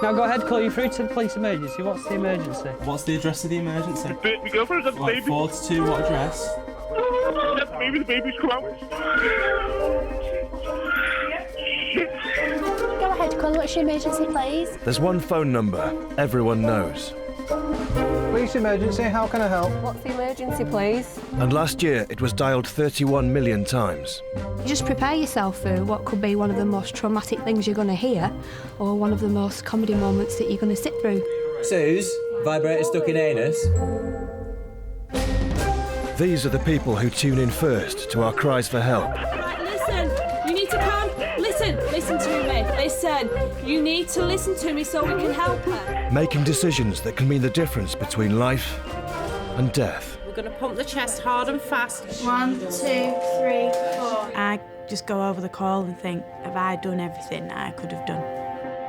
Now go ahead, call you through to the police emergency. What's the emergency? What's the address of the emergency? My girlfriend's got the baby. 42, what address? The baby's come out. Go ahead, call. What's your emergency, please? There's one phone number everyone knows. Police emergency, how can I help? What's the emergency, please? And last year, it was dialed 31 million times. Just prepare yourself for what could be one of the most traumatic things you're going to hear, or one of the most comedy moments that you're going to sit through. Suze, vibrator stuck in anus. These are the people who tune in first to our cries for help. Right, listen, you need to come. Listen to me. Listen, you need to listen to me so we can help her. Making decisions that can mean the difference between life and death. We're going to pump the chest hard and fast. 1, 2, 3, 4. I just go over the call and think, have I done everything I could have done?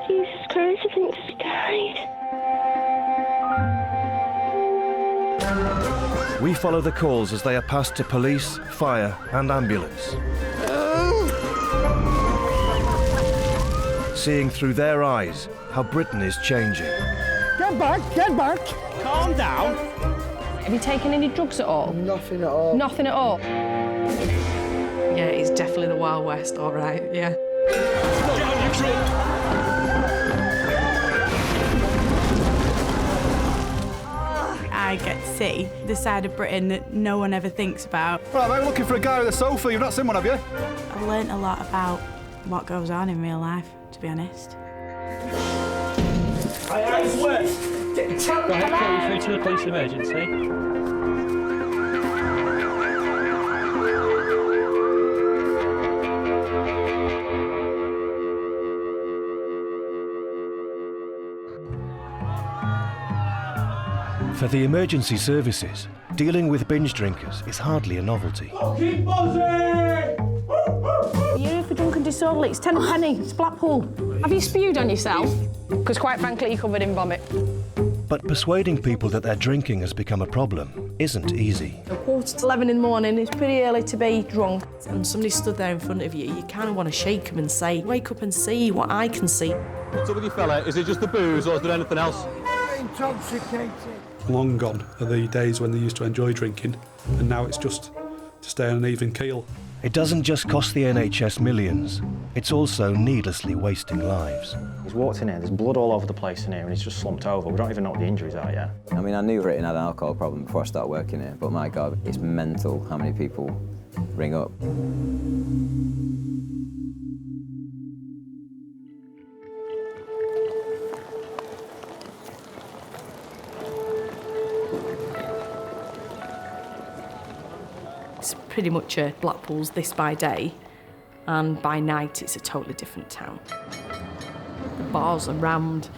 Jesus Christ, I think she died. We follow the calls as they are passed to police, fire and ambulance. Seeing through their eyes how Britain is changing. Get back, get back! Calm down. Have you taken any drugs at all? Nothing at all. Nothing at all? Yeah, it's definitely the Wild West, all right, yeah. I get to see the side of Britain that no one ever thinks about. Right, mate, we're looking for a guy with a sofa. You've not seen one, have you? I've learnt a lot about what goes on in real life, to be honest. Go ahead, call you through to the police emergency. For the emergency services, dealing with binge drinkers is hardly a novelty. You're here for drunken disorderly. It's 10 a penny. It's Blackpool. Have you spewed on yourself? Because quite frankly, you're covered in vomit. But persuading people that their drinking has become a problem isn't easy. 11:15 in the morning, it's pretty early to be drunk. And somebody stood there in front of you, you kind of want to shake them and say, wake up and see what I can see. What's up with you, fella? Is it just the booze or is there anything else? Intoxicated. Long gone are the days when they used to enjoy drinking, and now it's just to stay on an even keel. It doesn't just cost the NHS millions, it's also needlessly wasting lives. He's walked in here, there's blood all over the place in here, and he's just slumped over. We don't even know what the injuries are yet. I mean, I knew Britain had an alcohol problem before I started working here, but my God, it's mental how many people ring up. It's pretty much a Blackpool's this by day, and by night it's a totally different town. The bars are rammed,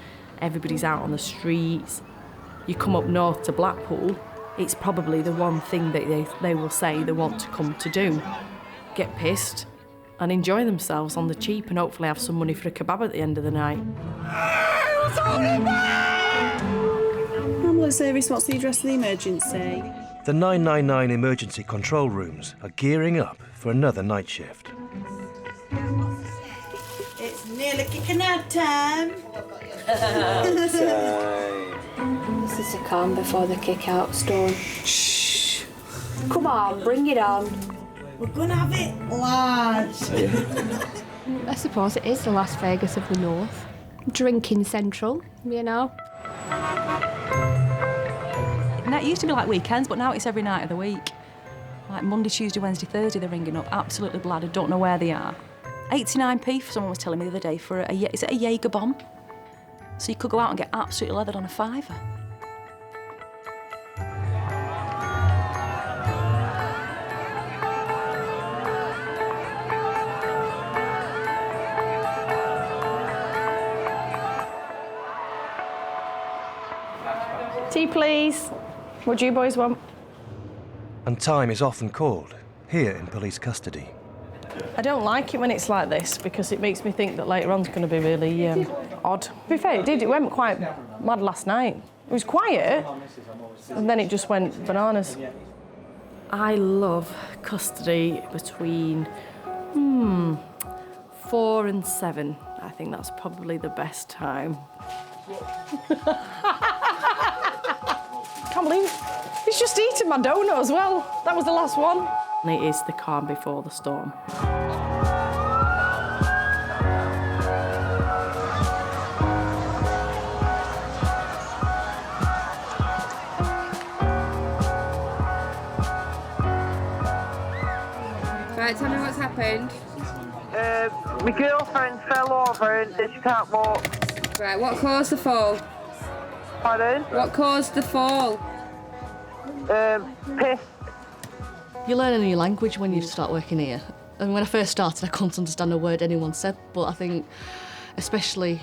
everybody's out on the streets. You come up north to Blackpool, it's probably the one thing that they will say they want to come to do. Get pissed and enjoy themselves on the cheap and hopefully have some money for a kebab at the end of the night. Ambulance service, what's the address of the emergency? The 999 emergency control rooms are gearing up for another night shift. It's nearly kicking out time. This is the calm before the kick-out storm. Shh. Come on, bring it on. We're gonna have it large. I suppose it is the Las Vegas of the North. Drinking central, you know. And that used to be like weekends, but now it's every night of the week. Like Monday, Tuesday, Wednesday, Thursday, they're ringing up, absolutely bladdered, don't know where they are. 89p, someone was telling me the other day, for is it a Jaeger bomb? So you could go out and get absolutely leathered on a fiver. Tea, please. What do you boys want? And time is often called here in police custody. I don't like it when it's like this because it makes me think that later on's going to be really odd. To be fair, it did. It went quite mad last night. It was quiet, and then it just went bananas. I love custody between 4 and 7. I think that's probably the best time. Can't believe he's just eaten my donut as well. That was the last one. And it is the calm before the storm. Right, tell me what's happened. My girlfriend fell over and she can't walk. Right, what caused the fall? Pardon? What caused the fall? Piss. You learn a new language when you start working here. And when I first started, I couldn't understand a word anyone said, but I think, especially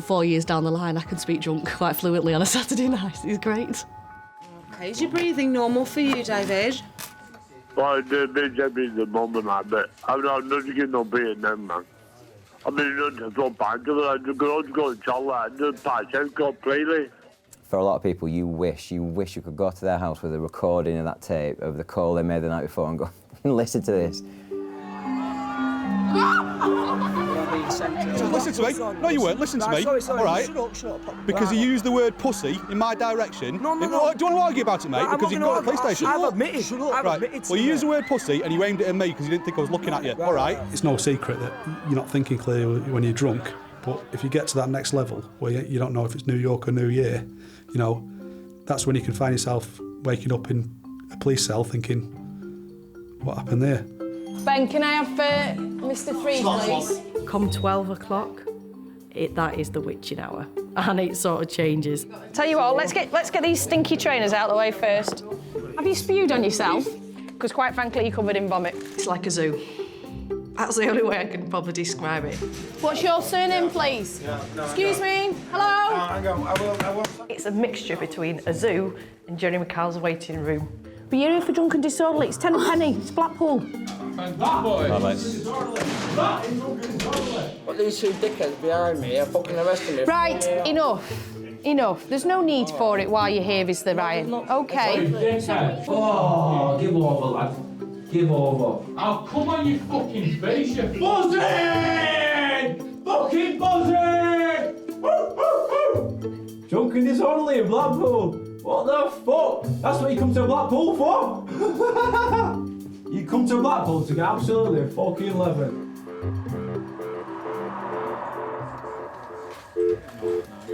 4 years down the line, I can speak drunk quite fluently on a Saturday night. It's great. Okay, is your breathing normal for you, David? Well, Binge every the moment, man, but I'm not getting no beer then, man. I mean, it's so bad, I just go to the toilet, just pass and go playlist. For a lot of people, you wish you could go to their house with a recording of that tape of the call they made the night before and go, listen to this. Listen to me. No, you weren't. Listen to me. All right? Because you used the word pussy in my direction. No. Do you want to argue about it, mate? Because you got the PlayStation. I've admitted. Right. Well, you used the word pussy and you aimed it at me because you didn't think I was looking at you. All right? It's no secret that you're not thinking clearly when you're drunk. But if you get to that next level where you don't know if it's New York or New Year, you know, that's when you can find yourself waking up in a police cell thinking, what happened there? Ben, can I have Mr. 3, please? Come 12 o'clock, that is the witching hour, and it sort of changes. Tell you what, let's get these stinky trainers out of the way first. Have you spewed on yourself? Because quite frankly, you're covered in vomit. It's like a zoo. That's the only way I can probably describe it. What's your surname, please? Excuse me? Hello? Hang on, I will. It's a mixture between a zoo and Jerry McCall's waiting room. But you're here for Drunken Disorderly. It's 10 a penny. It's Blackpool. But these two dickheads behind me are fucking arresting me. Right, enough. There's no need for it while you're here, is there, Ryan? OK. Oh, give over, lad. Give over. Oh, come on, you fucking face, you buzzing! Fucking buzzing! Drunken Disorderly in Blackpool. What the fuck? That's what you come to Blackpool for? You come to Blackpool to get absolutely fucking living.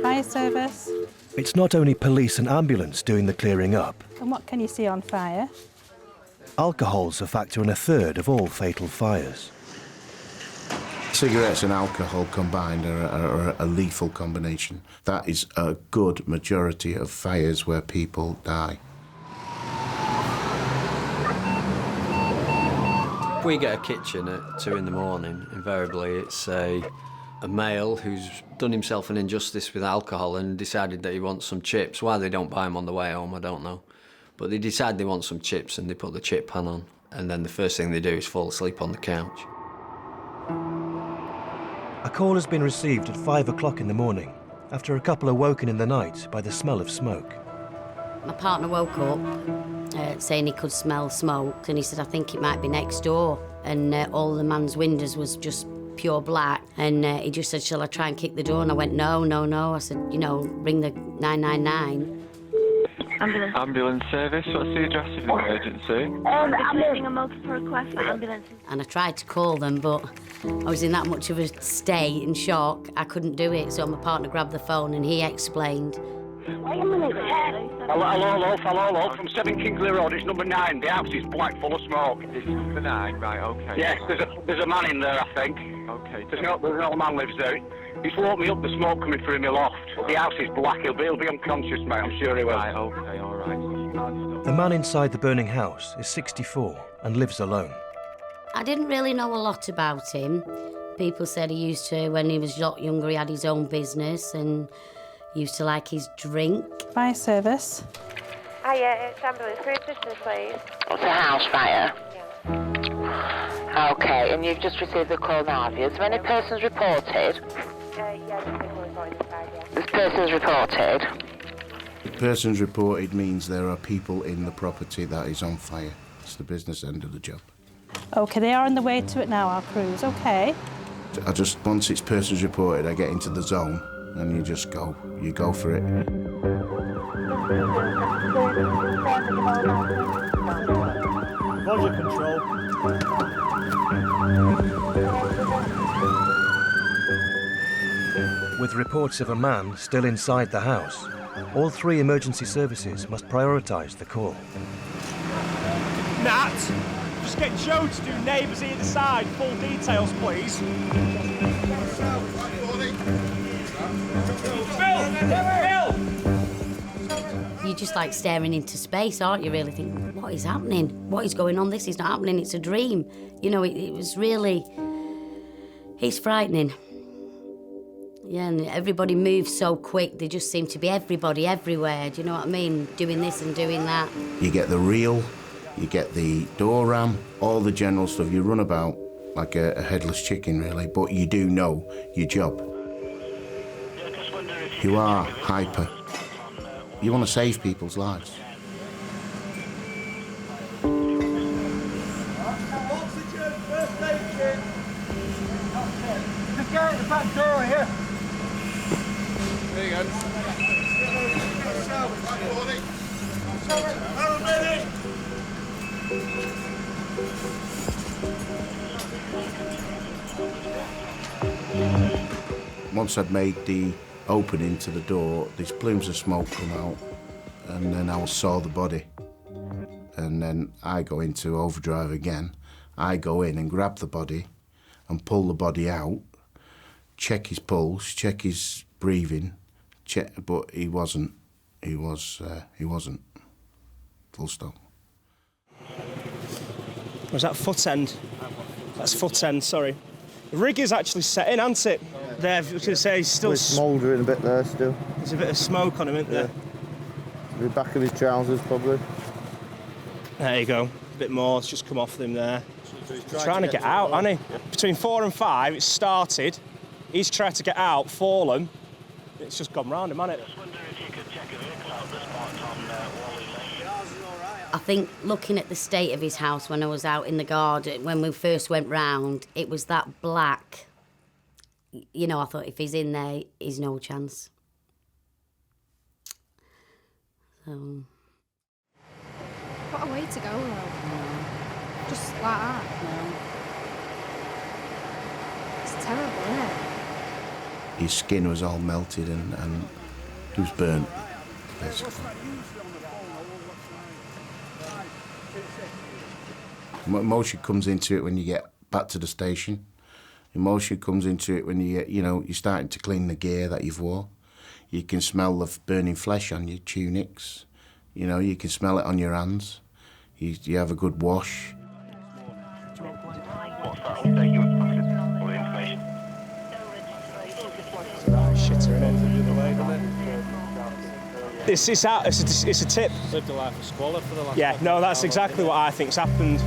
Fire service. It's not only police and ambulance doing the clearing up. And what can you see on fire? Alcohol's a factor in a third of all fatal fires. Cigarettes and alcohol combined are a lethal combination. That is a good majority of fires where people die. If we get a kitchen at 2 in the morning, invariably it's a male who's done himself an injustice with alcohol and decided that he wants some chips. Why they don't buy them on the way home, I don't know. But they decide they want some chips and they put the chip pan on, and then the first thing they do is fall asleep on the couch. A call has been received at 5 o'clock in the morning after a couple are woken in the night by the smell of smoke. My partner woke up saying he could smell smoke, and he said, I think it might be next door. And all the man's windows was just pure black, and he just said, shall I try and kick the door? And I went, no. I said, you know, ring the 999. Ambulance service, what's the address of the emergency? I'm getting a multiple request for ambulances. And I tried to call them, but I was in that much of a state and shock, I couldn't do it. So my partner grabbed the phone and he explained. Hello, from 7 Kingsley Road, it's number 9. The house is black, full of smoke. This is number 9, right, OK. Yes, there's a man in there, I think. OK. There's no man lives there. He's woke me up, the smoke coming through my loft. The house is black, he'll be unconscious, mate, I'm sure he will. Right, OK, all right. The man inside the burning house is 64 and lives alone. I didn't really know a lot about him. People said he used to, when he was a lot younger, he had his own business and used to like his drink. Fire service. Hiya, it's ambulance. Who's assistance, please? It's a house fire. OK, and you've just received the call now, have you? Is there any persons reported? This person's reported. The persons reported means there are people in the property that is on fire. It's the business end of the job. OK, they are on the way to it now, our crews. OK. Once it's persons reported, I get into the zone and you just go. You go for it. Roger, control. With reports of a man still inside the house, all 3 emergency services must prioritise the call. Nat, just get Joe to do neighbours either side. Full details, please. Bill! You're just like staring into space, aren't you, really thinking, what is happening? What is going on? This is not happening, it's a dream. You know, it was really... It's frightening. Yeah, and everybody moves so quick, they just seem to be everybody everywhere, do you know what I mean? Doing this and doing that. You get the reel, you get the door ram, all the general stuff. You run about like a headless chicken, really, but you do know your job. You are hyper. You want to save people's lives. Oxygen, first aid kit. Just get out the back door here. There you go. Once I'd made the opening to the door, these plumes of smoke come out, and then I saw the body. And then I go into overdrive again. I go in and grab the body and pull the body out, check his pulse, check his breathing, but he wasn't. He wasn't. Full stop. Was that foot end? That's foot end, sorry. The rig is actually set in, hasn't it? There, I was going to say, he's still... We're smouldering a bit there still. There's a bit of smoke on him, isn't there? The back of his trousers, probably. There you go. A bit more, it's just come off him there. He's trying to get out, hasn't he? Yeah. Between 4 and 5, it started. He's tried to get out, fallen. It's just gone round him, hasn't it? I think looking at the state of his house when I was out in the garden, when we first went round, it was that black. You know, I thought if he's in there, he's no chance. So... What a way to go, though. Just like that. It's terrible, isn't it? His skin was all melted and he was burnt, basically. Emotion comes into it when you get back to the station. Emotion comes into it when you're starting to clean the gear that you've wore. You can smell the burning flesh on your tunics. You know, you can smell it on your hands. You have a good wash. It's a tip. Lived a life of squalor for the last... Yeah, no, that's exactly what I think's happened.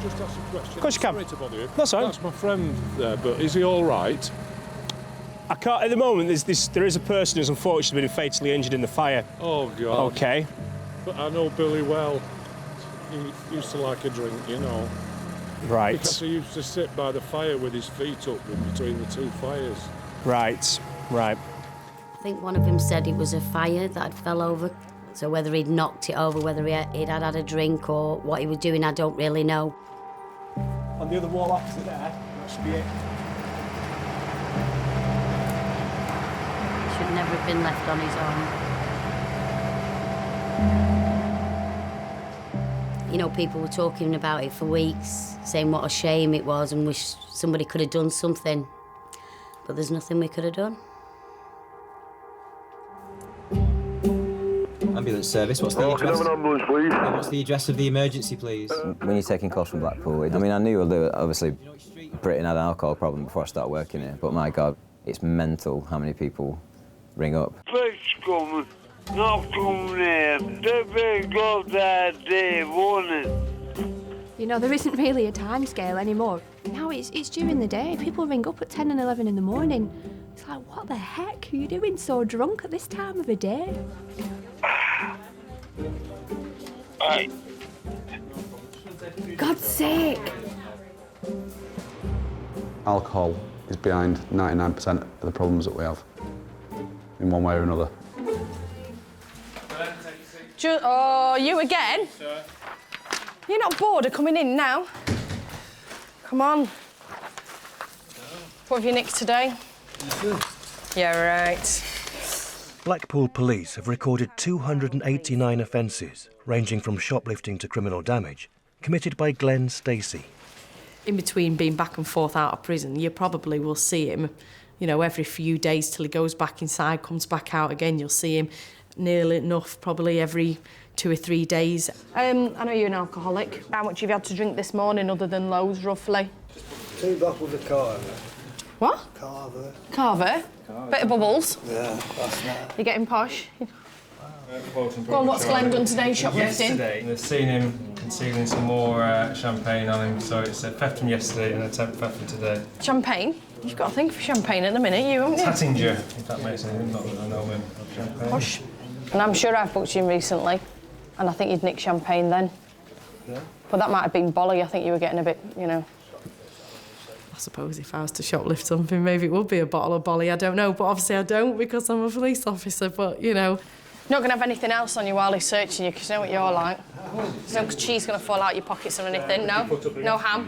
Just ask a question. Of course you can. Sorry to bother you. That's all right. That's my friend there, but is he all right? I can't, at the moment, there is a person who's unfortunately been fatally injured in the fire. Oh, God. Okay. But I know Billy well. He used to like a drink, you know. Right. Because he used to sit by the fire with his feet up in between the two fires. Right. I think one of them said it was a fire that had fell over. So whether he'd knocked it over, whether he'd had a drink or what he was doing, I don't really know. On the other wall opposite there, that should be it. Should never have been left on his own. You know, people were talking about it for weeks, saying what a shame it was and wish somebody could have done something. But there's nothing we could have done. Ambulance service, what's the address? What's the address of the emergency, please? When you're taking calls from Blackpool, I mean, I knew obviously Britain had an alcohol problem before I started working here, but my God, it's mental how many people ring up. Not coming in. They've got that day warning. You know, there isn't really a time scale anymore. Now it's during the day. People ring up at 10 and 11 in the morning. It's like, what the heck are you doing so drunk at this time of the day? Hey, God's sake. Alcohol is behind 99% of the problems that we have, in one way or another. Oh, you again? You're not bored of coming in now? Come on. What have you nicked today? Yeah, right. Blackpool police have recorded 289 offences, ranging from shoplifting to criminal damage, committed by Glenn Stacey. In between being back and forth out of prison, you probably will see him, you know, every few days till he goes back inside, comes back out again. You'll see him nearly enough, probably every 2 or 3 days. I know you're an alcoholic. How much have you had to drink this morning, other than loads, roughly? 2 bottles of carver. What? Carver. Carver? Bit of bubbles? Yeah, that's nice. You're getting posh? Go on, what's Glenn done today, shoplifting? Yesterday, they've seen him concealing some more champagne on him, so it's a theft from yesterday and a attempt theft from today. Champagne? You've got to think for champagne at the minute, haven't you? Tattinger, if that makes anything, not that I know him. Champagne. Posh. And I'm sure I've booked you in recently, and I think you'd nicked champagne then. Yeah. But that might have been bolly. I think you were getting a bit, you know. I suppose if I was to shoplift something, maybe it would be a bottle of bolly. I don't know, but obviously I don't because I'm a police officer, but, you know. You're not going to have anything else on you while he's searching you, because you know what you're like. There's no cheese going to fall out your pockets or anything, no? No ham?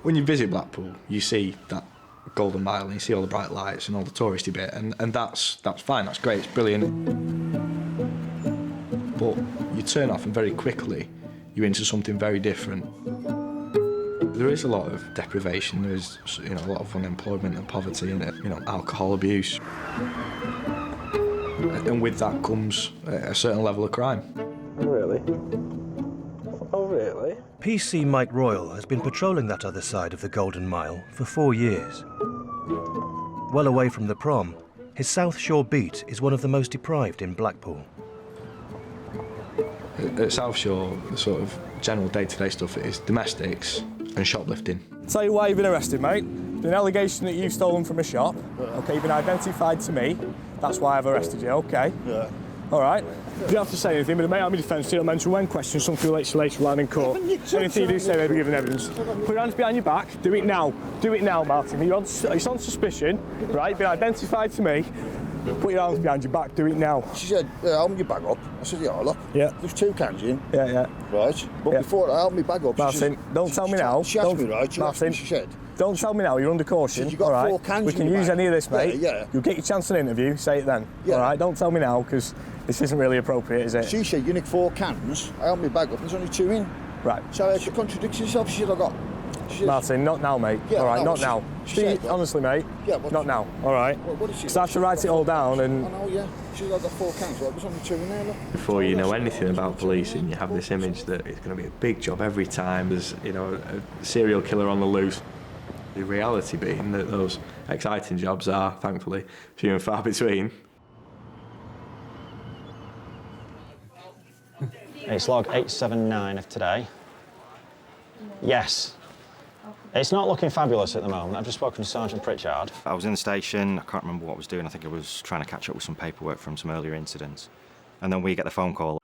When you visit Blackpool, you see that Golden Mile and you see all the bright lights and all the touristy bit, and that's fine, that's great, it's brilliant. But you turn off and very quickly you're into something very different. There is a lot of deprivation, there is, you know, a lot of unemployment and poverty and, you know, alcohol abuse. And with that comes a certain level of crime. Really? Oh, really? PC Mike Royal has been patrolling that other side of the Golden Mile for 4 years. Well away from the prom, his South Shore beat is one of the most deprived in Blackpool. At South Shore, the sort of general day-to-day stuff is domestics and shoplifting. Tell you why you've been arrested, mate. There's an allegation that you've stolen from a shop. OK, you've been identified to me. That's why I've arrested you, OK? Yeah. All right. You don't have to say anything, but mate, I'm your defence. You don't mention when questions, something relates to later on in court. Anything you do say may be given evidence. Put your hands behind your back. Do it now. Do it now, Martin. It's on suspicion, right? You've been identified to me. Put your arms behind your back, do it now. She said, help your bag up. I said, yeah, look. Yeah. There's 2 cans in. Yeah, yeah. Right. But before I help my bag up, Martin, don't tell me now. She asked me, right? Martin, she said. Don't tell me now, you're under caution. You've got 4 cans We can use any of this, mate. Yeah, yeah. You'll get your chance at an interview, say it then. Yeah. All right, don't tell me now, because this isn't really appropriate, is it? She said, you nick 4 cans. I helped my bag up, and there's only 2 in. Right. So she contradicts herself. She said, I got... Martin, not now, mate. Yeah, all right, no, not now. Honestly, mate. Yeah, not now. All right. What did she? Because I have to write it all down and. I know, yeah. She said I got 4 cans. Right, there's only 2 in there. Look. Before you know anything about policing, you have this image that it's going to be a big job every time. There's, you know, a serial killer on the loose. The reality being that those exciting jobs are, thankfully, few and far between. It's log 879 of today. Yes. It's not looking fabulous at the moment. I've just spoken to Sergeant Pritchard. I was in the station, I can't remember what I was doing. I think I was trying to catch up with some paperwork from some earlier incidents. And then we get the phone call.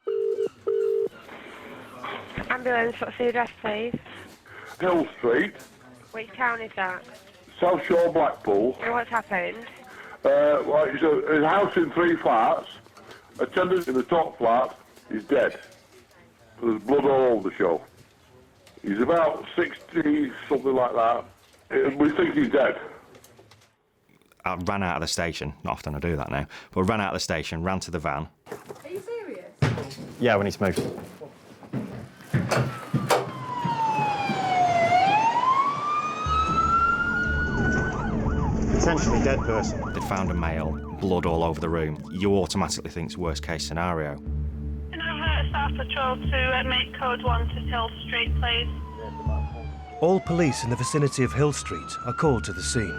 Ambulance, what's the address, please? Hill Street, Which town is that? South Shore, Blackpool. And what's happened? Well, it's a house in 3 flats. A tenant in the top flat is dead. There's blood all over the show. He's about 60, something like that. We think he's dead. I ran out of the station. Not often I do that now. But ran out of the station, ran to the van. Are you serious? Yeah, we need to move. Potentially dead person. They found a male, blood all over the room. You automatically think it's worst case scenario. Can I have Staff Patrol to make code 1 to Hill Street, please? All police in the vicinity of Hill Street are called to the scene.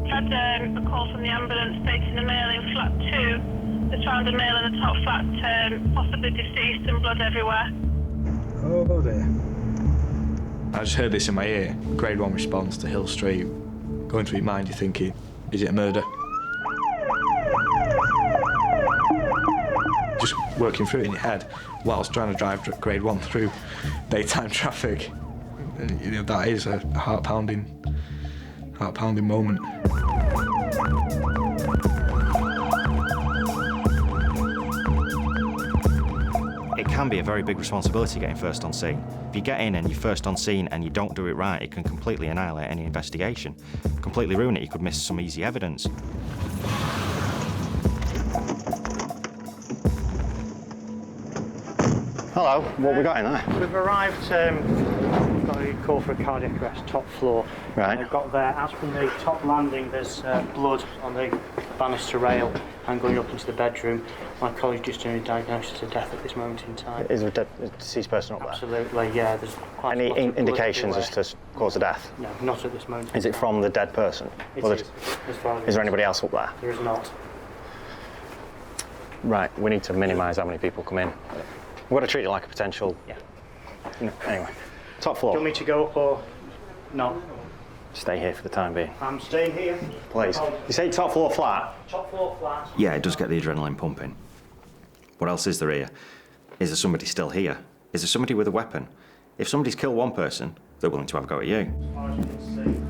We had a call from the ambulance stating a male in flat 2. They found a male in the top flat, possibly deceased and blood everywhere. Oh dear. I just heard this in my ear. Grade 1 response to Hill Street. Going through your mind, you're thinking, is it a murder? working through it in your head whilst trying to drive grade 1 through daytime traffic. And, you know, that is a heart-pounding moment. It can be a very big responsibility getting first on scene. If you get in and you're first on scene and you don't do it right, it can completely annihilate any investigation, completely ruin it. You could miss some easy evidence. Hello, what we got in there? We've arrived, got a call for a cardiac arrest, top floor. Right. They've got there, as from the top landing, there's blood on the banister rail and going up into the bedroom. My colleague's just doing a diagnosis of death at this moment in time. Is there a deceased person up there? Absolutely, yeah. There's quite Any a lot of blood indications as everywhere. to cause of death? No, not at this moment. Is it from the dead person? It Or is, as far as is there anybody else up there? There is not. Right, we need to minimise how many people come in. We've got to treat it like a potential... Yeah. No, anyway, top floor. Do you want me to go up or not? Stay here for the time being. I'm staying here. Please. You say top floor flat? Top floor flat. Yeah, it does get the adrenaline pumping. What else is there here? Is there somebody still here? Is there somebody with a weapon? If somebody's killed one person, they're willing to have a go at you. As far as you can see.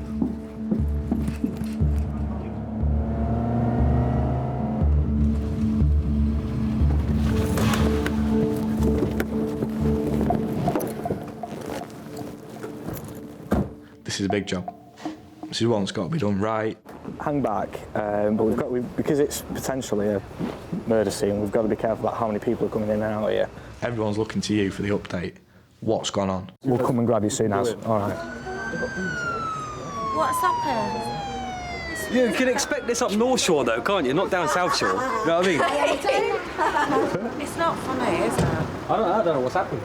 This is a big job. This is one that's got to be done right. Hang back, but because it's potentially a murder scene, we've got to be careful about how many people are coming in and out here. Everyone's looking to you for the update. What's gone on? We'll come and grab you soon as. All right. What's happened? You can expect this up North Shore though, can't you? Not down South Shore. You know what I mean? It's not funny, is it? I don't know what's happened.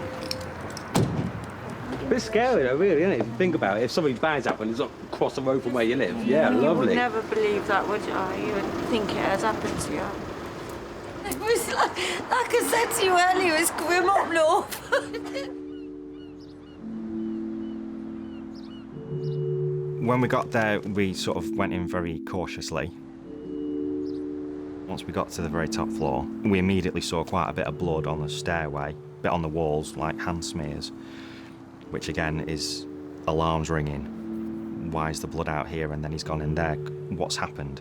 A bit scary though, really, isn't it? If you think about it, if something bad's happened, it's not across the road from where you live. Yeah, You lovely. would never believe that, would you? You would think it has happened to you. It was like I said to you earlier, it's grim up north. When we got there, we sort of went in very cautiously. Once we got to the very top floor, we immediately saw quite a bit of blood on the stairway, a bit on the walls, like hand smears, which again is alarms ringing. Why is the blood out here and then he's gone in there? What's happened?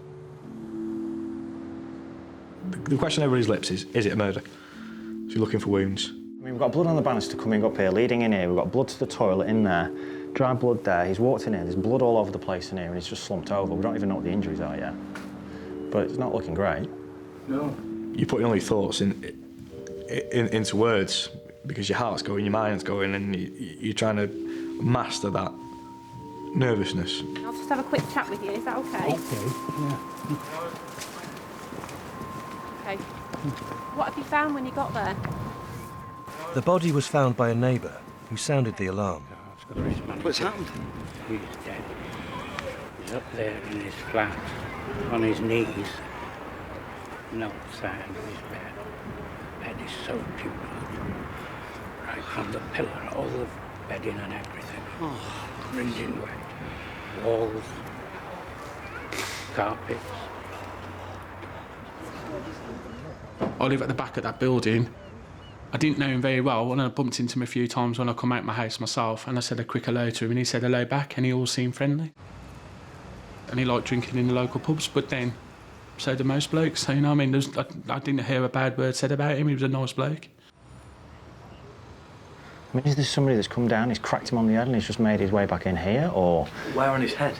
The question over his lips is it a murder? So you're looking for wounds. I mean, we've got blood on the banister coming up here, leading in here. We've got blood to the toilet in there, dry blood there. He's walked in here, there's blood all over the place in here, and he's just slumped over. We don't even know what the injuries are yet. But it's not looking great. No. You're putting all your thoughts into words because your heart's going, your mind's going, and you're trying to master that nervousness. I'll just have a quick chat with you, is that okay? Okay, yeah. Okay. What have you found when you got there? The body was found by a neighbour who sounded the alarm. What's happened? He's dead. He's up there in his flat, on his knees, and outside of his bed. Bed is soaked in blood. Right from the pillar, all the bedding and everything. Oh, cringing wet. Walls, carpets. I live at the back of that building. I didn't know him very well, and I bumped into him a few times when I come out my house myself, and I said a quick hello to him, and he said hello back, and he all seemed friendly. And he liked drinking in the local pubs, but then, so do most blokes, so, you know what I mean? I didn't hear a bad word said about him, he was a nice bloke. I mean, is there somebody that's come down, he's cracked him on the head and he's just made his way back in here, or... Where on his head?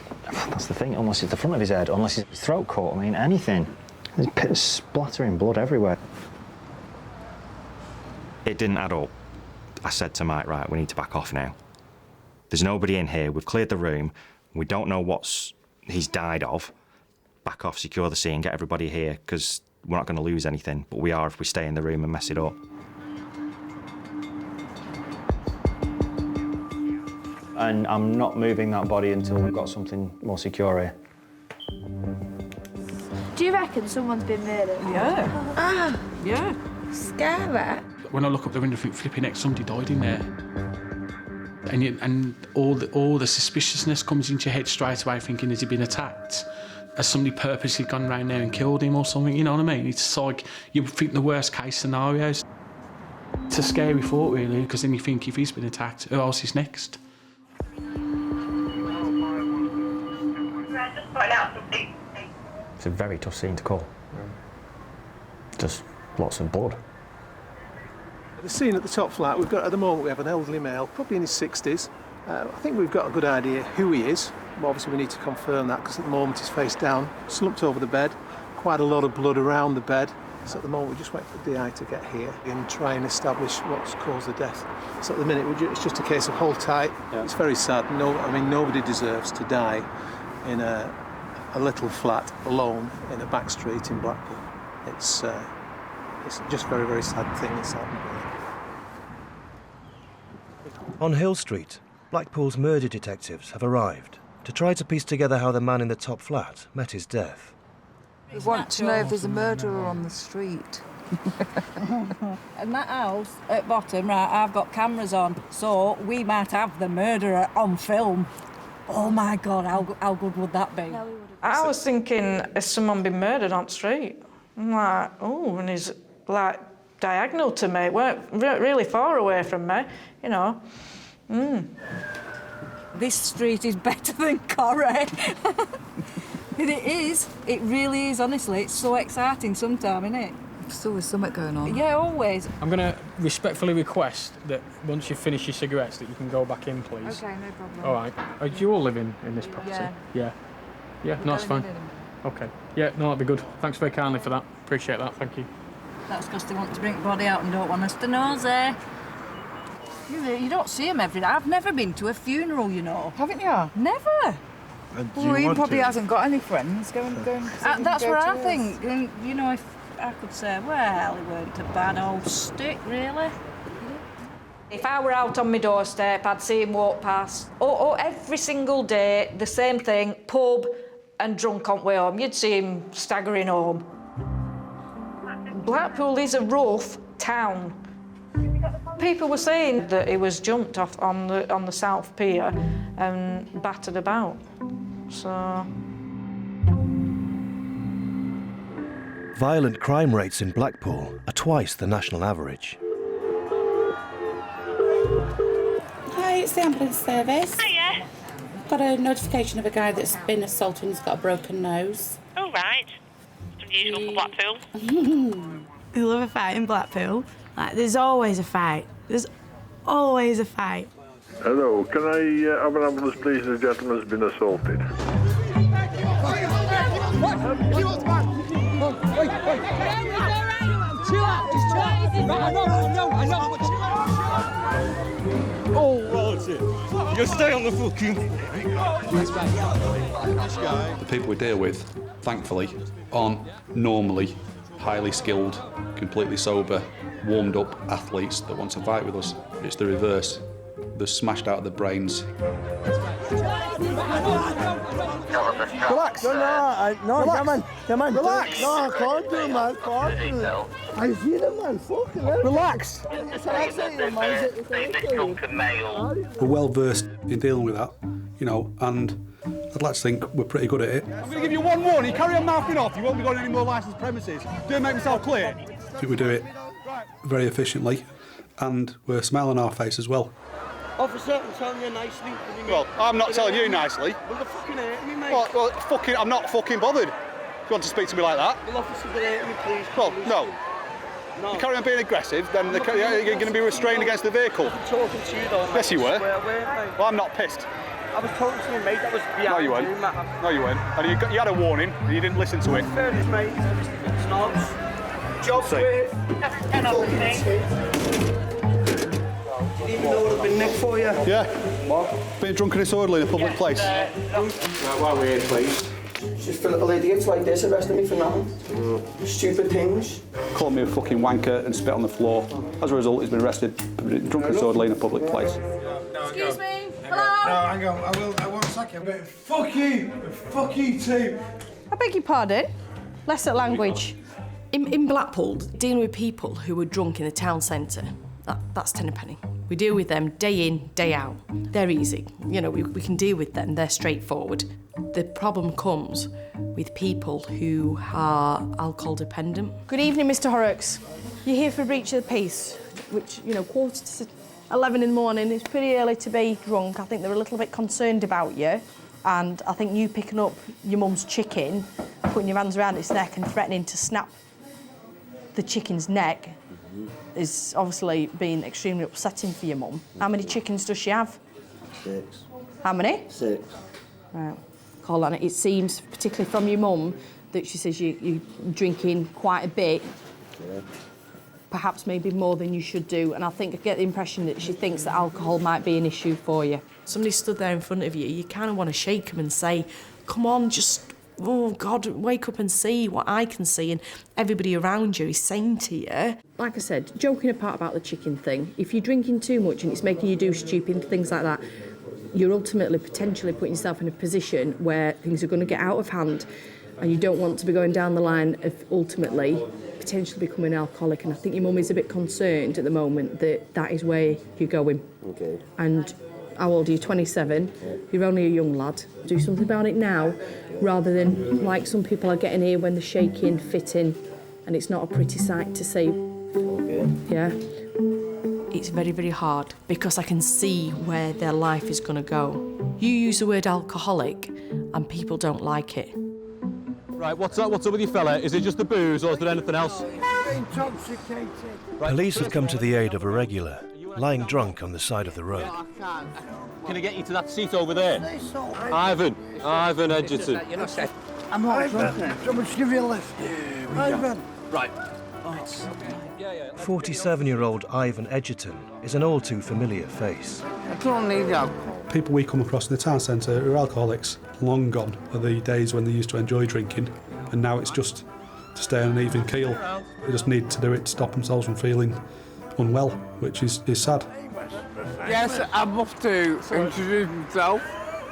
That's the thing, unless it's the front of his head, unless his throat caught, I mean, anything. There's splattering blood everywhere. It didn't add up. I said to Mike, right, we need to back off now. There's nobody in here, we've cleared the room, we don't know what he's died of. Back off, secure the scene, get everybody here, because we're not going to lose anything, but we are if we stay in the room and mess it up. And I'm not moving that body until we've got something more secure here. Do you reckon someone's been murdered? Yeah. Ah, yeah. Scary. When I look up the window, I think, flipping heck, somebody died in there. And all the suspiciousness comes into your head straight away, thinking, has he been attacked? has somebody purposely gone round there and killed him or something, you know what I mean? It's like, you think the worst case scenarios. It's a scary thought, really, because then you think if he's been attacked, who else is next? It's a very tough scene to call. Just lots of blood. The scene at the top flat, at the moment we have an elderly male, probably in his 60s. I think we've got a good idea who he is. But obviously we need to confirm that because at the moment he's face down, slumped over the bed, quite a lot of blood around the bed. So at the moment we're just waiting for the DI to get here and try and establish what's caused the death. So at the minute it's just a case of hold tight. Yeah. It's very sad. Nobody deserves to die in a little flat alone in a back street in Blackpool. It's just a very, very sad thing that's happened. On Hill Street, Blackpool's murder detectives have arrived to try to piece together how the man in the top flat met his death. We want to know if there's a murderer on the street. And that house at bottom, right, I've got cameras on, so we might have the murderer on film. Oh my God, how good would that be? I was thinking, has someone been murdered on the street? I'm like, oh, and he's like diagonal to me, weren't really far away from me, you know. This street is better than Corrie. It is. It really is, honestly. It's so exciting sometimes, isn't it? There's always something going on. Yeah, always. I'm going to respectfully request that once you finish your cigarettes that you can go back in, please. OK, no problem. All right. Do you all live in this property? Yeah. Yeah, no, that's fine. OK. Yeah, no, that'd be good. Thanks very kindly for that. Appreciate that, thank you. That's because they want to bring the body out and don't want us to nosy. You don't see them every day. I've never been to a funeral, you know. Haven't you? Never. Well, he probably hasn't got any friends. That's what I think. And, you know, if I could say, well, he weren't a bad old stick, really. If I were out on my doorstep, I'd see him walk past. Oh, every single day, the same thing, pub and drunk on the way home. You'd see him staggering home. Blackpool is a rough town. People were saying that he was jumped off on the South Pier and battered about. So... Violent crime rates in Blackpool are twice the national average. Hi, it's the ambulance service. Hiya. Got a notification of a guy that's been assaulted and has got a broken nose. Oh, right. It's unusual for Blackpool. We love a fight in Blackpool. Like, there's always a fight. There's always a fight. Hello, can I have an ambulance, please? The gentleman's been assaulted. Oh, well, that's it. You stay on the fucking... The people we deal with, thankfully, aren't normally highly skilled, completely sober, warmed up athletes that want to fight with us. It's the reverse. They're smashed out of their brains. Relax. No, come on. Relax. No, I can't do it, man. I see them, man. Fucking hell. Relax. We're well versed in dealing with that, you know, and I'd like to think we're pretty good at it. I'm going to give you one warning. You carry on mouthing off, you won't be going any more licensed premises. Do I make myself clear? I think we do it very efficiently, and we're a smile on our face as well. Officer, I'm telling you nicely. Well, I'm not telling you nicely. Well, they're fucking hurting me, mate. Well, fucking, I'm not fucking bothered. If you want to speak to me like that. Well, officer, they're hurting me, please. Well, no. You carry on being aggressive, then you're going to be restrained against the vehicle. I'm talking to you, though, mate. Yes, you were. Well, I'm not pissed. I was talking to my mate that was behind No, you weren't. No, you weren't. And you had a warning, and you didn't listen to it. Fairness, mate. Snobs. Job quit. You didn't even know what I've been nicked for, yeah? Yeah. What? Being drunk and disorderly in a public place. Why we're here, please. Just for little idiots like this arresting me for nothing. Stupid things. Called me a fucking wanker and spit on the floor. As a result, he's been arrested for being drunk and disorderly in a public place. Excuse me. Hello? No, hang on. I won't sack you. I'm going, fuck you. Fuck you too. I beg your pardon? Lesser language. In Blackpool, dealing with people who were drunk in the town centre, that's ten a penny. We deal with them day in, day out. They're easy. You know, we can deal with them. They're straightforward. The problem comes with people who are alcohol dependent. Good evening, Mr. Horrocks. You're here for breach of the peace, which, you know, 11:15 in the morning. It's pretty early to be drunk. I think they're a little bit concerned about you. And I think you picking up your mum's chicken, putting your hands around its neck and threatening to snap the chicken's neck is obviously been extremely upsetting for your mum. How many chickens does she have? 6. How many? 6. Right. Colin, it seems, particularly from your mum, that she says you're drinking quite a bit. Yeah. Perhaps maybe more than you should do, and I think I get the impression that she thinks that alcohol might be an issue for you. Somebody stood there in front of you, you kind of want to shake them and say, come on, just, oh God, wake up and see what I can see, and everybody around you is saying to you. Like I said, joking apart about the chicken thing, if you're drinking too much and it's making you do stupid things like that, you're ultimately potentially putting yourself in a position where things are going to get out of hand, and you don't want to be going down the line of ultimately potentially becoming alcoholic. And I think your mum is a bit concerned at the moment that that is where you're going. Okay. And how old are you? 27. Yeah. You're only a young lad. Do something about it now, rather than like some people are getting here when they're shaking, fitting, and it's not a pretty sight to see. Okay. Yeah. It's very, very hard because I can see where their life is going to go. You use the word alcoholic and people don't like it. Right, what's up with you fella? Is it just the booze or is there anything else? Intoxicated. Police have come to the aid of a regular, lying drunk on the side of the road. Can I get you to that seat over there? Ivan Edgerton. I'm not drunk. Someone give you a lift. Ivan. Right. 47-year-old Ivan Edgerton is an all too familiar face. I don't need alcohol. People we come across in the town centre who are alcoholics, long gone are the days when they used to enjoy drinking, and now it's just to stay on an even keel. They just need to do it to stop themselves from feeling unwell, which is sad. Yes, I'm off to introduce myself.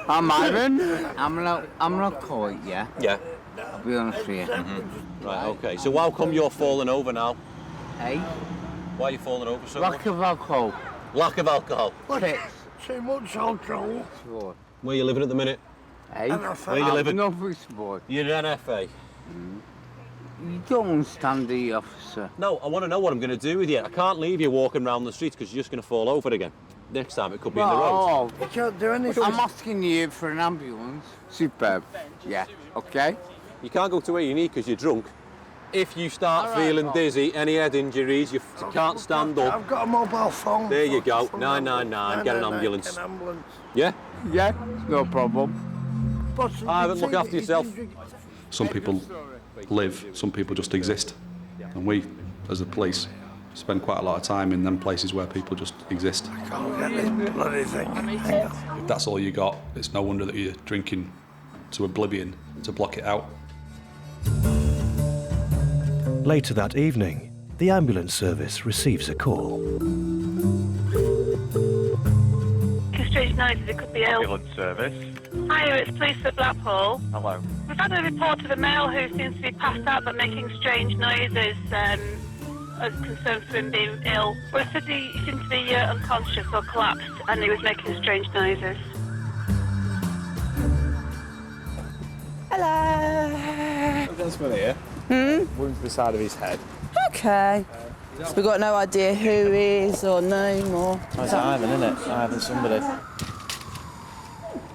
I'm Ivan. I'm an alcoholic, yeah? Yeah. I'll be honest with you. Right, OK. So how come you're falling over now? Hey? Why are you falling over so Lack of alcohol. Lack of alcohol? Too much alcohol. Sure. Where are you living at the minute? Hey? Where are you living? I'm an officer boy. You're an NFA? You don't understand the officer. No, I want to know what I'm going to do with you. I can't leave you walking around the streets because you're just going to fall over again. Next time it could be in the road. Oh, you can't do anything. I'm asking you for an ambulance. Superb. Yeah, OK? You can't go to where you need because you're drunk. If you start feeling dizzy, any head injuries, you can't stand up. I've got a mobile phone. There you go, 999, get an ambulance. Yeah? Yeah, no problem. Ivan, look after yourself. Some people live, some people just exist. And we, as the police, spend quite a lot of time in them places where people just exist. I can't get this bloody thing. If that's all you got, it's no wonder that you're drinking to oblivion to block it out. Later that evening, the ambulance service receives a call. Strange noises, it could be ill. Ambulance service. Hi, it's police at Blackpool. Hello. We've had a report of a male who seems to be passed out but making strange noises, as concerned for him being ill. Well, it said he seemed to be unconscious or collapsed and he was making strange noises. Hello. That's familiar. Wound to the side of his head. Okay. So we've got no idea who he is or name or... Oh, it's Ivan, isn't it? Ivan somebody.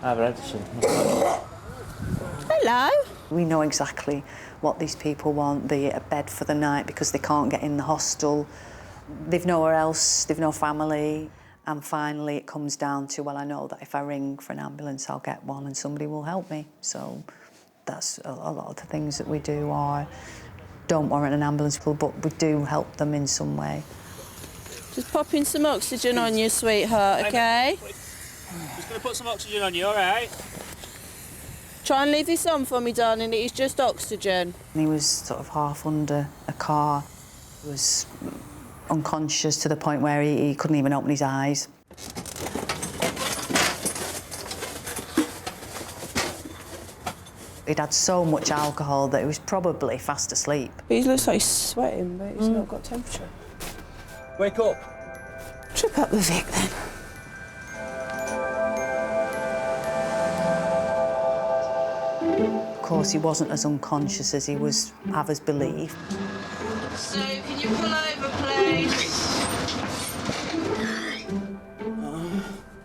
Ivan Edison. Hello. We know exactly what these people want. They're a bed for the night because they can't get in the hostel. They've nowhere else, they've no family. And finally it comes down to, well, I know that if I ring for an ambulance, I'll get one and somebody will help me. So that's a lot of the things that we do are don't warrant an ambulance, but we do help them in some way. Just popping some oxygen on you, sweetheart, OK? Just going to put some oxygen on you, all right? Try and leave this on for me, darling. It is just oxygen. He was sort of half under a car. He was unconscious to the point where he couldn't even open his eyes. He'd had so much alcohol that he was probably fast asleep. He looks like he's sweating, but he's not got temperature. Wake up. Chuck up the Vic then. Of course, he wasn't as unconscious as he was have us believe. So, can you pull over, please?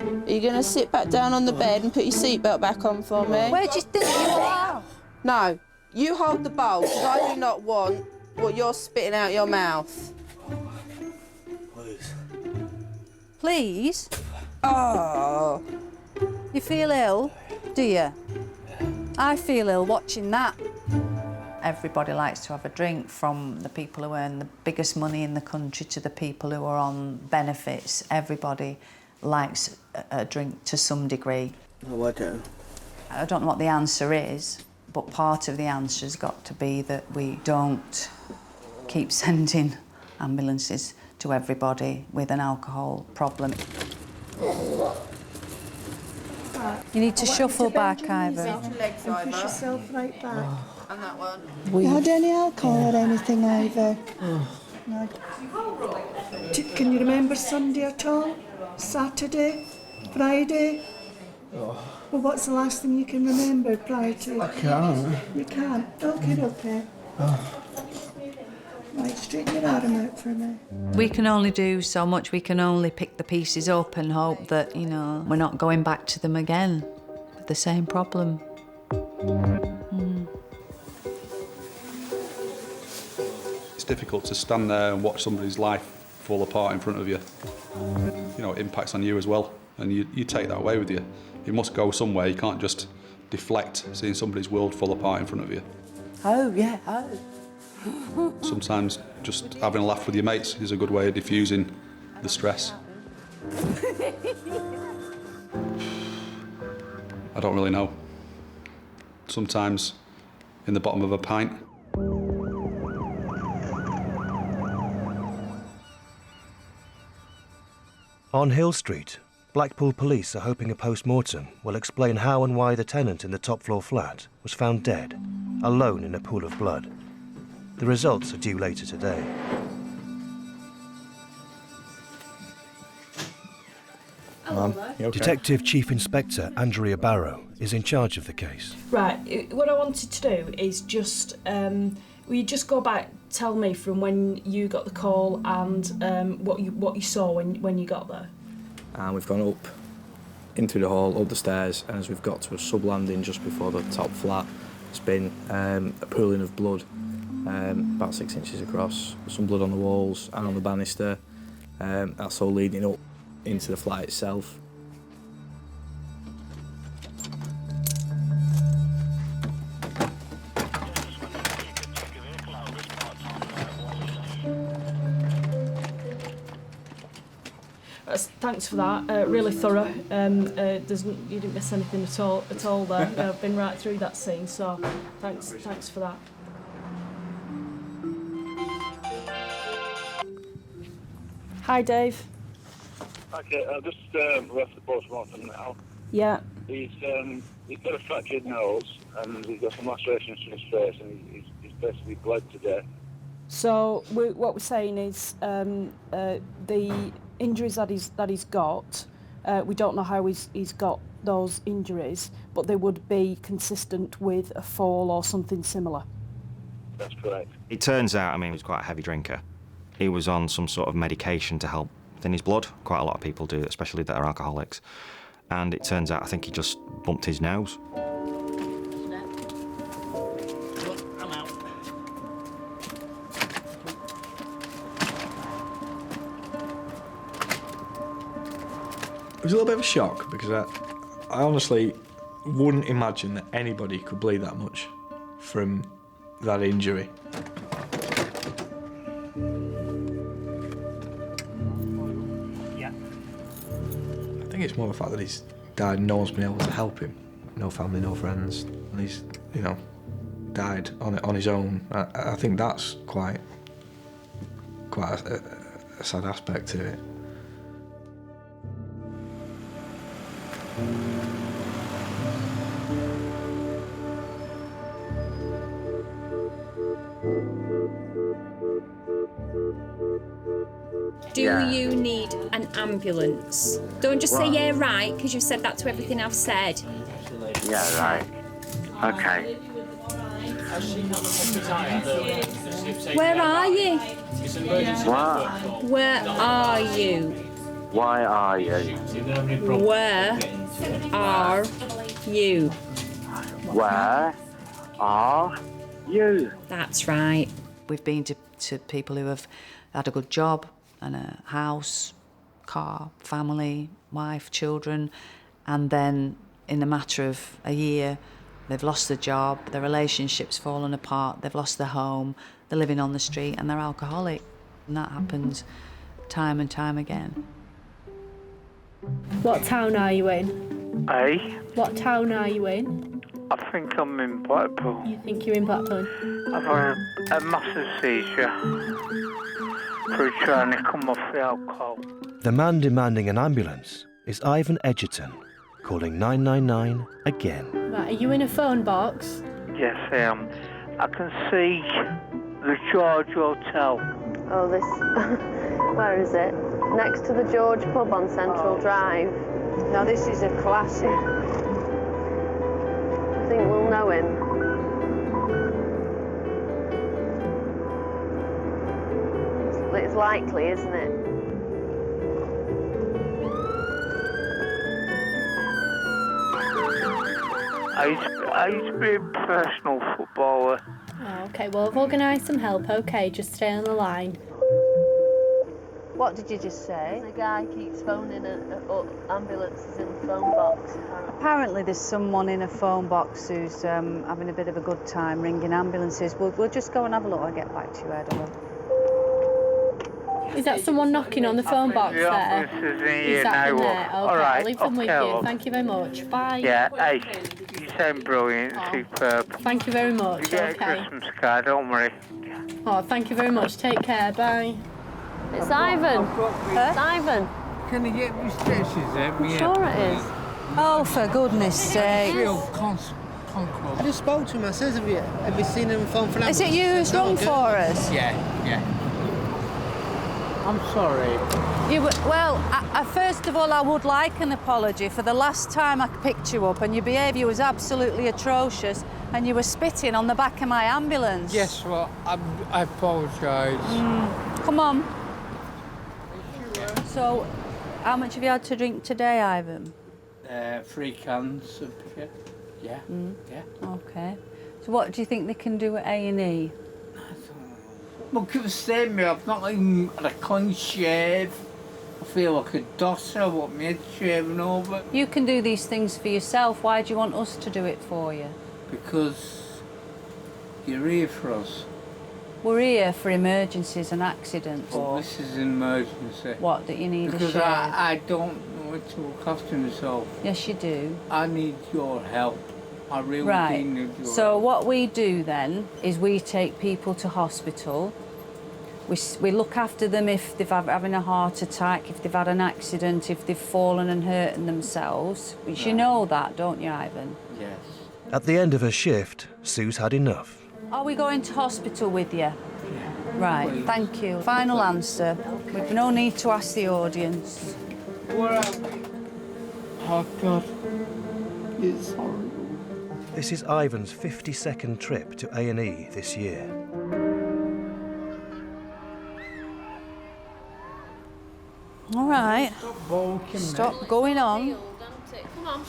Are you going to sit back down on the bed and put your seatbelt back on for me? Where do you think you are? No, you hold the bowl, because I do not want what you're spitting out your mouth. Please. Please? Oh. You feel ill, do you? I feel ill watching that. Everybody likes to have a drink, from the people who earn the biggest money in the country to the people who are on benefits. Everybody likes a drink to some degree. No, I don't. I don't know what the answer is, but part of the answer's got to be that we don't keep sending ambulances to everybody with an alcohol problem. You need to shuffle back, Ivor. Push yourself right back. And that one. You had any alcohol or anything, Ivor? No. Can you remember Sunday at all? Saturday? Friday? Well, what's the last thing you can remember prior to? I can't. You can't? Okay. Right, straighten your arm out for me. We can only do so much. We can only pick the pieces up and hope that, you know, we're not going back to them again with the same problem. It's difficult to stand there and watch somebody's life fall apart in front of you. You know, it impacts on you as well, and you take that away with you. You must go somewhere. You can't just deflect seeing somebody's world fall apart in front of you. Oh, yeah, Sometimes just having a laugh with your mates is a good way of diffusing the stress. I don't really know. Sometimes in the bottom of a pint. On Hill Street, Blackpool police are hoping a post-mortem will explain how and why the tenant in the top-floor flat was found dead, alone in a pool of blood. The results are due later today. Detective Chief Inspector Andrea Barrow is in charge of the case. Right, what I wanted to do is just, will you just go back, tell me from when you got the call and what you saw when you got there? And we've gone up into the hall, up the stairs, and as we've got to a sub-landing just before the top flat, it's been a pooling of blood, about 6 inches across, some blood on the walls and on the banister. That's all leading up into the flat itself. Thanks for that. Really thorough. You didn't miss anything at all there. I've been right through that scene, so thanks for that. Hi, Dave. Okay, I've just left the post-mortem now. Yeah. He's got a fractured nose and he's got some lacerations to his face and he's basically bled to death. So what we're saying is the injuries that he's got, we don't know how he's got those injuries, but they would be consistent with a fall or something similar. That's correct. It turns out, I mean, he was quite a heavy drinker. He was on some sort of medication to help thin his blood. Quite a lot of people do, especially that are alcoholics. And it turns out, I think he just bumped his nose. I'm out. It was a little bit of a shock because I honestly wouldn't imagine that anybody could bleed that much from that injury. Yeah. I think it's more the fact that he's died and no one's been able to help him. No family, no friends. And he's, you know, died on his own. I think that's quite a sad aspect to it. Do you need an ambulance? Don't just say yeah, right, because you've said that to everything I've said. Yeah, right. Okay. Where are you? What? Where are you? Why are you? Where are you? Where are you? That's right. We've been to people who have had a good job and a house, car, family, wife, children, and then in a matter of a year, they've lost their job, their relationship's fallen apart, they've lost their home, they're living on the street and they're alcoholic. And that happens time and time again. What town are you in? Eh? What town are you in? I think I'm in Blackpool. You think you're in Blackpool? I've had a massive seizure through trying to come off the alcohol. The man demanding an ambulance is Ivan Edgerton, calling 999 again. Right, are you in a phone box? Yes, I am. I can see the George Hotel. Oh, this... Where is it? Next to the George pub on Central Drive. Now, this is a classic. I think we'll know him. It's likely, isn't it? I used to be a professional footballer. Oh, OK, well, I've organised some help, OK? Just stay on the line. What did you just say? The guy keeps phoning ambulances in the phone box. Apparently there's someone in a phone box who's having a bit of a good time ringing ambulances. We'll just go and have a look. I'll get back to you, Edward. Is that someone knocking on the phone box there? Is that in there? OK, All right, I'll leave them with you. love. Thank you very much. Bye. Yeah, hey, you sound brilliant, superb. Thank you very much. You get OK. a Christmas card, don't worry. Oh, thank you very much. Take care. Bye. It's Ivan. It's Ivan. Can you get me stitches out me? Sure it is. Oh, for goodness sake. I just spoke to him. I says, have you seen him phone for an Is it you who's rung for us? Yeah. I'm sorry. First of all, I would like an apology for the last time I picked you up and your behaviour was absolutely atrocious and you were spitting on the back of my ambulance. Yes, well, I apologise. Come on. So, how much have you had to drink today, Ivan? 3 cans of beer. Yeah. Yeah. OK. So what do you think they can do at A&E? Well, keep saying me, I've not even had a clean shave. I feel like a dosser, what my head's shaving over. You can do these things for yourself. Why do you want us to do it for you? Because you're here for us. We're here for emergencies and accidents. Well, this is an emergency. What, that you need because a shave? I don't know how to look after myself. Yes, you do. I need your help. I really do need your So help. what we do then is we take people to hospital. We look after them if they've having a heart attack, if they've had an accident, if they've fallen and hurting themselves. Which you know that, don't you, Ivan? Yes. At the end of her shift, Sue's had enough. Are we going to hospital with you? Yeah. Right, Please. thank you. Final answer. We've no need to ask the audience. Where are we? Oh, God. It's horrible. This is Ivan's 52nd trip to A&E this year. All right. Stop going on. Do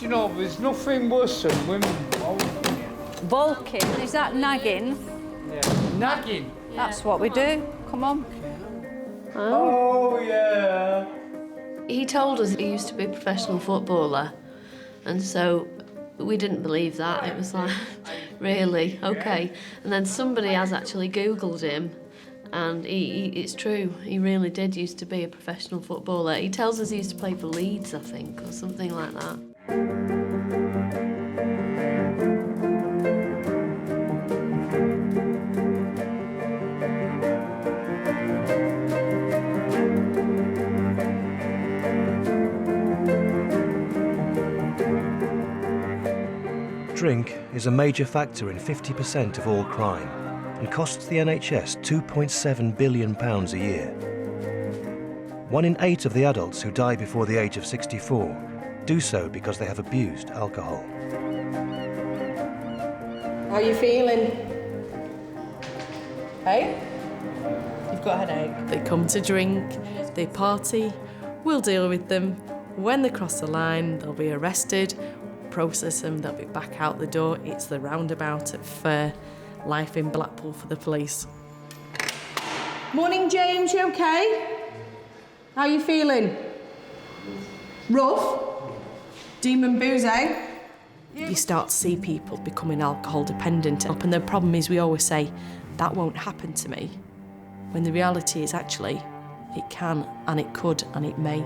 you know, there's nothing worse than women bulking. Bulking? Is that nagging? Yeah. Nagging? That's what we do. Come on. Oh, yeah. He told us he used to be a professional footballer, and so we didn't believe that. It was like, really? OK. And then somebody has actually Googled him, and it's true. He really did used to be a professional footballer. He tells us he used to play for Leeds, I think, or something like that. Drink is a major factor in 50% of all crime and costs the NHS £2.7 billion a year. 1 in 8 of the adults who die before the age of 64 do so because they have abused alcohol. How are you feeling? Hey? You've got a headache. They come to drink, they party, we'll deal with them. When they cross the line, they'll be arrested, process them, they'll be back out the door. It's the roundabout of life in Blackpool for the police. Morning, James, you okay? How are you feeling? Rough? Demon booze, eh? You start to see people becoming alcohol dependent, and the problem is we always say, that won't happen to me, when the reality is actually, it can and it could and it may.